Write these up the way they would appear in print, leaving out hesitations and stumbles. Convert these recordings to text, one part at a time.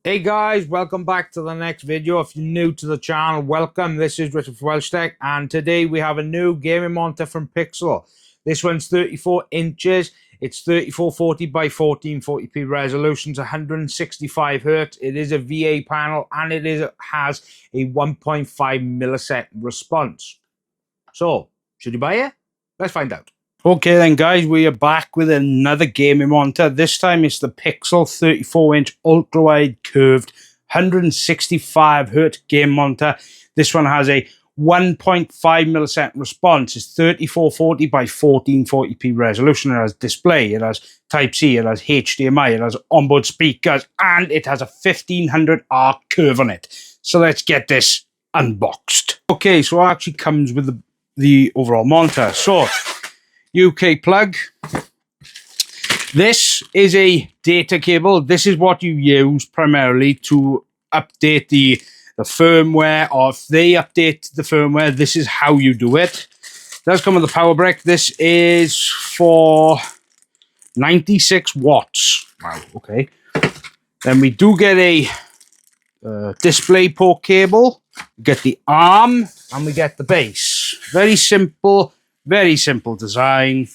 Hey guys, welcome back to the next video. If you're new to the channel, welcome. This is Richard from WELSHYTECH, and today we have a new gaming monitor from piXL. This one's 34 inches. It's 3440 by 1440p resolution. It's 165 Hz. It is a VA panel, and has a 1.5 millisecond response. So, should you buy it? Let's find out. Okay then guys, we are back with another gaming monitor. This time it's the piXL 34-inch ultra-wide curved 165Hz game monitor. This one has a 1.5 millisecond response. It's 3440 by 1440p resolution. It has display, it has Type-C, it has HDMI, it has onboard speakers, and it has a 1500R curve on it. So let's get this unboxed. Okay, so it actually comes with the overall monitor. So, UK plug. This is a data cable. This is what you use primarily to update the firmware, or if they update the firmware, this is how you do it. It does come with a power brick. This is for 96 watts. Wow, okay. Then we do get a DisplayPort cable. We get the arm, and we get the base. Very simple design.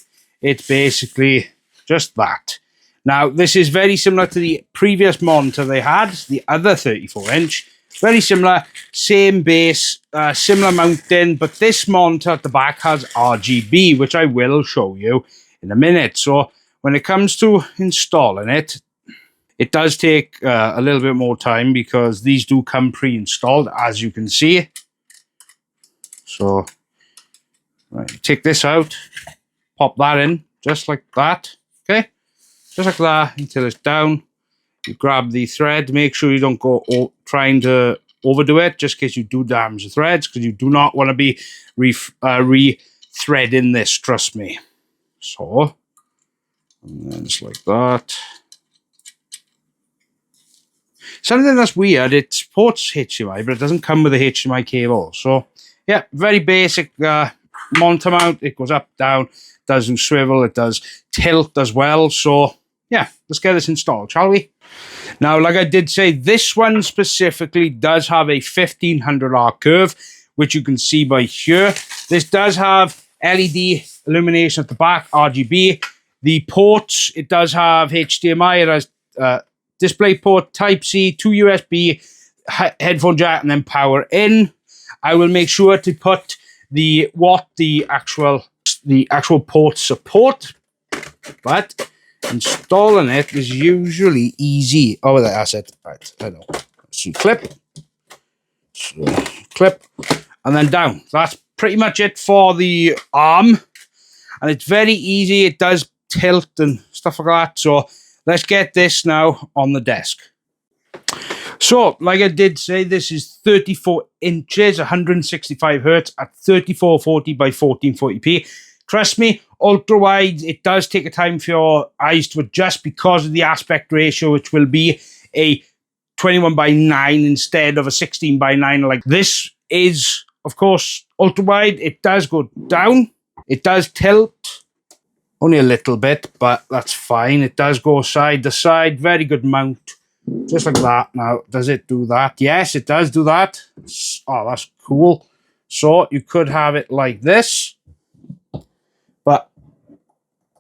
It's basically just that. Now, this is very similar to the previous monitor they had, the other 34-inch. Very similar, same base, similar mounting, but this monitor at the back has RGB, which I will show you in a minute. So when it comes to installing it, it does take a little bit more time because these do come pre-installed, as you can see. So, right, take this out, pop that in, just like that, okay? Just like that until it's down. You grab the thread, make sure you don't go trying to overdo it, just in case you do damage the threads, because you do not want to be re-threading this, trust me. So, and then just like that. Something that's weird, it supports HDMI, but it doesn't come with a HDMI cable. So, yeah, very basic monitor mount. It goes up, down, doesn't swivel, it does tilt as well. So, yeah, let's get this installed, shall we? Now, like I did say, this one specifically does have a 1500R curve, which you can see by here. This does have LED illumination at the back, RGB. The ports, it does have HDMI, it has DisplayPort, Type-C, 2 USB, headphone jack, and then power in. I will make sure to put the actual ports support, but installing it is usually easy. Oh, that's it. Right, I know. So clip, and then down. That's pretty much it for the arm, and it's very easy. It does tilt and stuff like that. So let's get this now on the desk. So, like I did say, this is 34 inches, 165 Hz at 3440 by 1440p. Trust me, ultra-wide, it does take a time for your eyes to adjust because of the aspect ratio, which will be a 21:9 instead of a 16:9. Like this is, of course, ultra-wide. It does go down. It does tilt. Only a little bit, but that's fine. It does go side to side. Very good mount. Just like that. Now, does it do that? Yes, it does do that. Oh, that's cool. So, you could have it like this. But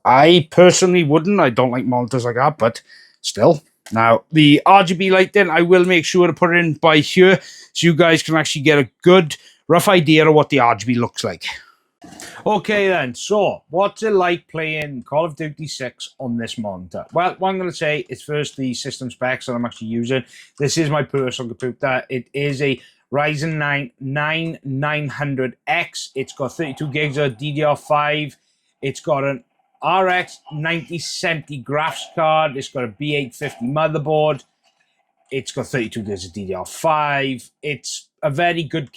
I personally wouldn't. I don't like monitors like that, but still. Now, the RGB lighting, I will make sure to put it in by here so you guys can actually get a good, rough idea of what the RGB looks like. Okay then, so what's it like playing Call of Duty 6 on this monitor? Well, what I'm going to say is first the system specs that I'm actually using. This is my personal computer. It is a Ryzen 9 9900X. It's got 32 gigs of DDR5. It's got an RX 9070 graphics card. It's got a B850 motherboard. It's got 32 gigs of DDR5. It's a very good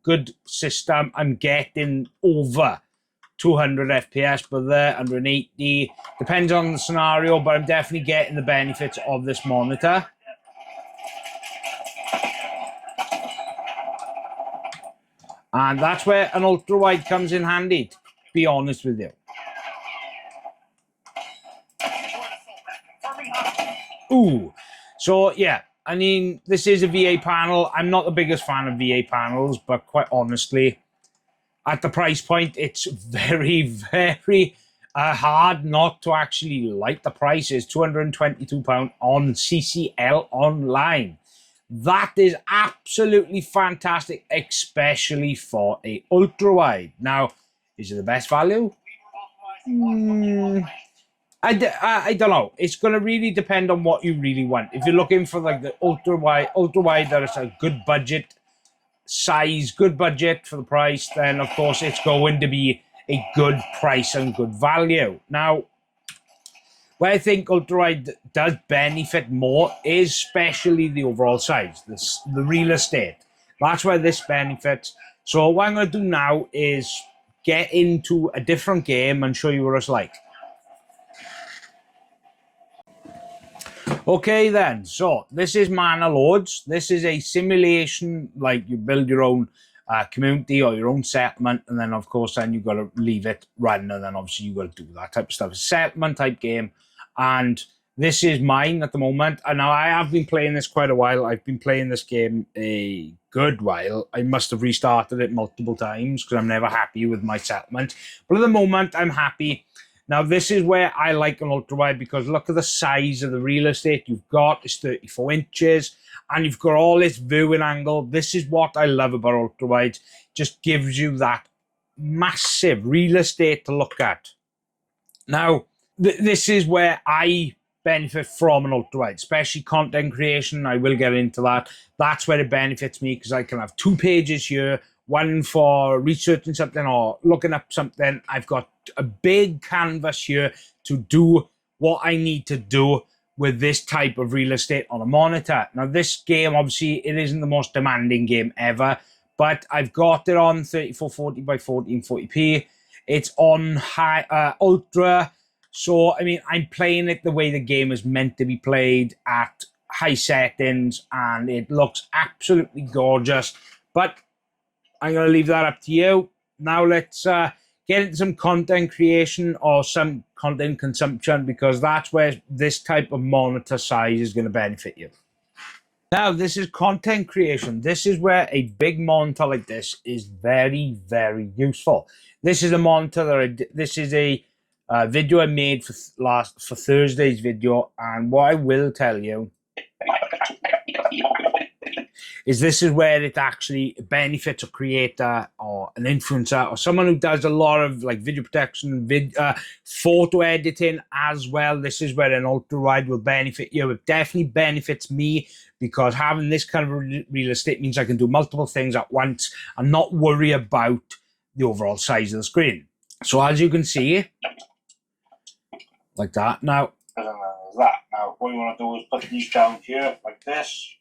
good system. I'm getting over 200 FPS, but there 180. Depends on the scenario, but I'm definitely getting the benefits of this monitor. And that's where an ultra-wide comes in handy, to be honest with you. Ooh. So yeah, I mean, this is a VA panel. I'm not the biggest fan of VA panels, but quite honestly, at the price point, it's very, very hard not to actually like the price. It's £222 on CCL online. That is absolutely fantastic, especially for a ultra wide. Now, is it the best value? I don't know. It's going to really depend on what you really want. If you're looking for like the ultra wide that is a good budget size, good budget for the price, then of course it's going to be a good price and good value. Now, where I think UltraWide does benefit more is especially the overall size, the real estate. That's where this benefits. So what I'm going to do now is get into a different game and show you what it's like. Okay then, so this is Manor Lords. This is a simulation, like you build your own community or your own settlement, and then of course then you've got to leave it run, and then obviously you've got to do that type of stuff. It's a settlement type game, and this is mine at the moment. And now I have been playing this quite a while. I've been playing this game a good while. I must have restarted it multiple times because I'm never happy with my settlement. But at the moment, I'm happy. Now, this is where I like an ultra-wide because look at the size of the real estate you've got. It's 34 inches and you've got all this viewing angle. This is what I love about ultra-wides. Just gives you that massive real estate to look at. Now, this is where I benefit from an ultra-wide, especially content creation. I will get into that. That's where it benefits me because I can have 2 pages here, one for researching something or looking up something. I've got a big canvas here to do what I need to do with this type of real estate on a monitor. Now, this game, obviously, it isn't the most demanding game ever, but I've got it on 3440 by 1440p. It's on high ultra. So, I mean, I'm playing it the way the game is meant to be played at high settings, and it looks absolutely gorgeous. But I'm going to leave that up to you. Now let's get into some content creation or some content consumption, because that's where this type of monitor size is going to benefit you. Now, this is content creation. This is where a big monitor like this is very, very useful. This is a monitor that this is a video I made for Thursday's video, and what I will tell you is this is where it actually benefits a creator or an influencer or someone who does a lot of like video production, photo editing as well. This is where an ultra-wide will benefit you. It definitely benefits me because having this kind of real estate means I can do multiple things at once and not worry about the overall size of the screen. So as you can see, like that. Now, now what you want to do is put these down here like this.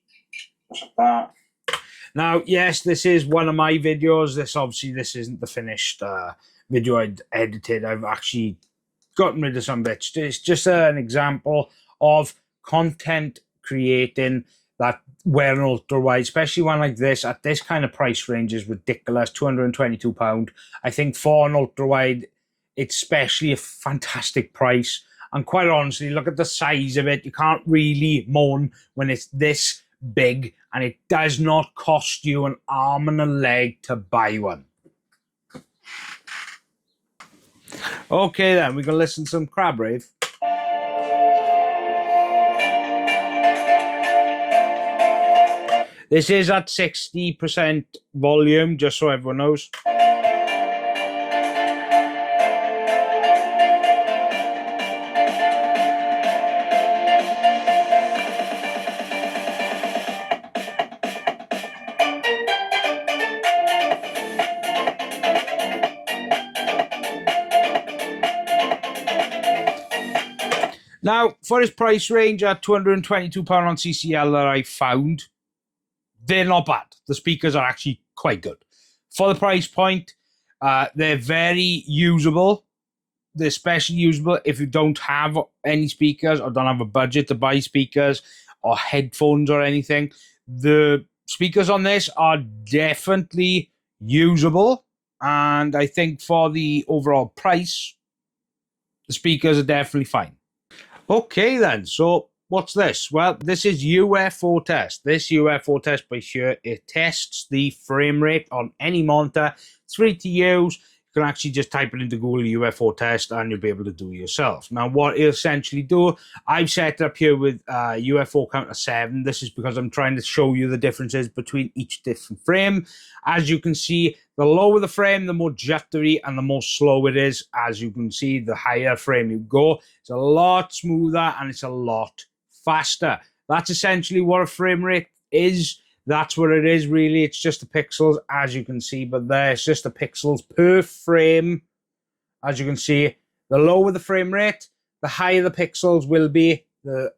Just like that. Now, yes, this is one of my videos. This isn't the finished video I'd edited. I've actually gotten rid of some bits. It's just an example of content creating that where an ultra-wide, especially one like this, at this kind of price range is ridiculous, £222. I think for an ultra-wide, it's especially a fantastic price. And quite honestly, look at the size of it. You can't really moan when it's this big, and it does not cost you an arm and a leg to buy one. Okay then, we can listen to some Crab Rave. This is at 60% volume, just so everyone knows. Now, for his price range at £222 on CCL that I found, they're not bad. The speakers are actually quite good. For the price point, they're very usable. They're especially usable if you don't have any speakers or don't have a budget to buy speakers or headphones or anything. The speakers on this are definitely usable. And I think for the overall price, the speakers are definitely fine. Okay then, so what's this? Well, this is UFO Test. This UFO Test by here, it tests the frame rate on any monitor. It's free to use. You can actually just type it into Google UFO Test and you'll be able to do it yourself. Now, what it'll essentially do, I've set it up here with UFO counter 7. This is because I'm trying to show you the differences between each different frame. As you can see, the lower the frame, the more jittery and the more slow it is. As you can see, the higher frame you go, it's a lot smoother and it's a lot faster. That's essentially what a frame rate is. That's what it is, really. It's just the pixels, as you can see, but there's just the pixels per frame. As you can see, the lower the frame rate, the higher the pixels will be. The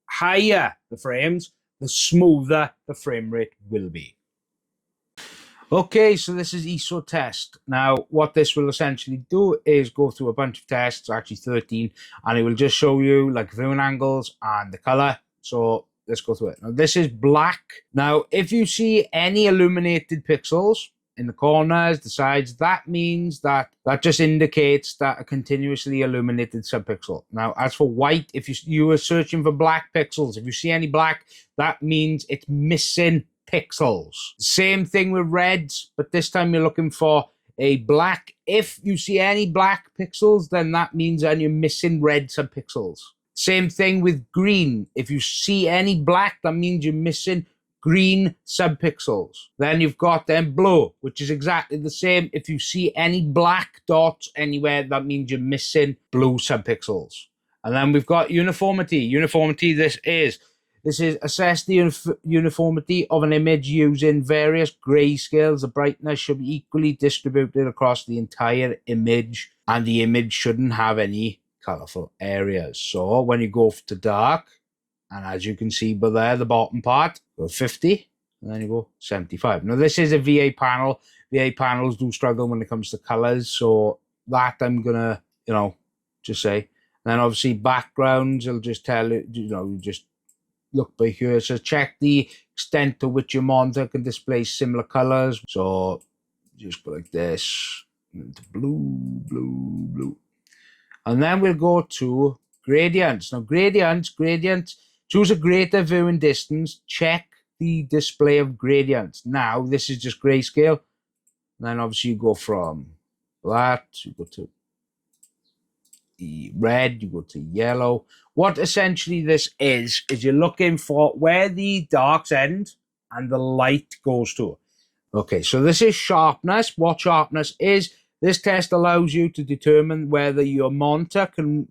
higher the frames, the smoother the frame rate will be. Okay, so this is EIZO Test. Now, what this will essentially do is go through a bunch of tests, actually 13, and it will just show you like viewing angles and the color. So let's go through it. Now, this is black. Now, if you see any illuminated pixels in the corners, the sides, that means that just indicates that a continuously illuminated subpixel. Now, as for white, if you are searching for black pixels, if you see any black, that means it's missing pixels. Same thing with reds, but this time you're looking for a black. If you see any black pixels, then that means that you're missing red subpixels. Same thing with green. If you see any black, that means you're missing green subpixels. Then you've got then blue, which is exactly the same. If you see any black dots anywhere, that means you're missing blue subpixels. And then we've got uniformity. Uniformity, this is assess the uniformity of an image using various grayscales. The brightness should be equally distributed across the entire image, and the image shouldn't have any colorful areas. So when you go to dark, and as you can see by there, the bottom part, go 50, and then you go 75. Now, this is a VA panel. VA panels do struggle when it comes to colors, so that I'm gonna, just say. And then obviously backgrounds, it'll just tell you, you just look by here. So check the extent to which your monitor can display similar colors. So just go like this, into blue. And then we'll go to gradients. Now, gradients, choose a greater viewing distance. Check the display of gradients. Now, this is just grayscale. And then obviously you go from that, you go to red, you go to yellow. What essentially this is you're looking for where the darks end and the light goes to. Okay, so this is sharpness. What sharpness is, this test allows you to determine whether your monitor can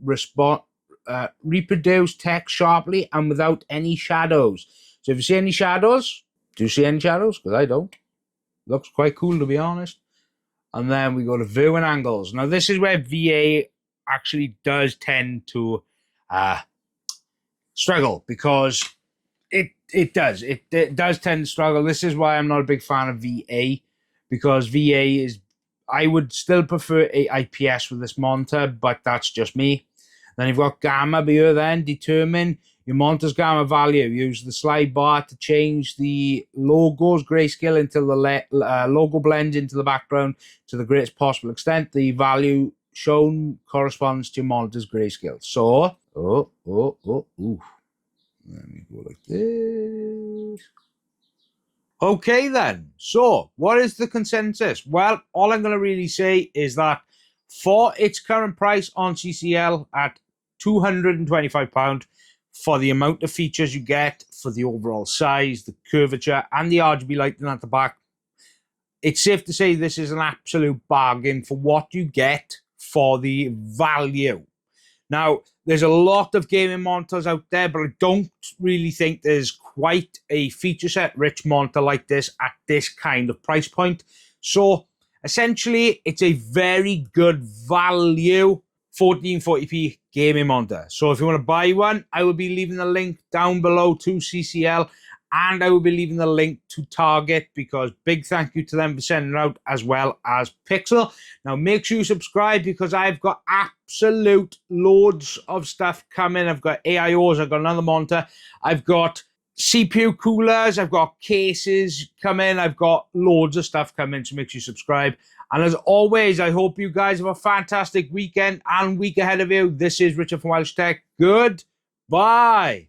reproduce text sharply and without any shadows. So if you see any shadows, do you see any shadows? Because I don't. Looks quite cool, to be honest. And then we go to viewing angles. Now, this is where VA actually does tend to struggle, because it does tend to struggle. This is why I'm not a big fan of VA, because VA is, I would still prefer a IPS with this monitor, but that's just me. Then you've got gamma here. Then determine your monitor's gamma value. Use the slide bar to change the logo's grayscale until the logo blends into the background to the greatest possible extent. The value shown corresponds to your monitor's grayscale. So, let me go like this. Okay, then. So, what is the consensus? Well, all I'm going to really say is that for its current price on CCL at £225, for the amount of features you get, for the overall size, the curvature, and the RGB lighting at the back, it's safe to say this is an absolute bargain for what you get for the value. Now, there's a lot of gaming monitors out there, but I don't really think there's quite a feature set rich monitor like this at this kind of price point. So essentially, it's a very good value 1440p gaming monitor. So if you want to buy one, I will be leaving the link down below to CCL, and I will be leaving the link to Target, because big thank you to them for sending it out, as well as piXL. Now, make sure you subscribe, because I've got absolute loads of stuff coming. I've got AIOs, I've got another monitor, I've got CPU coolers, I've got cases coming, I've got loads of stuff coming, so make sure you subscribe. And as always, I hope you guys have a fantastic weekend and week ahead of you. This is Richard from WELSHYTECH. Goodbye.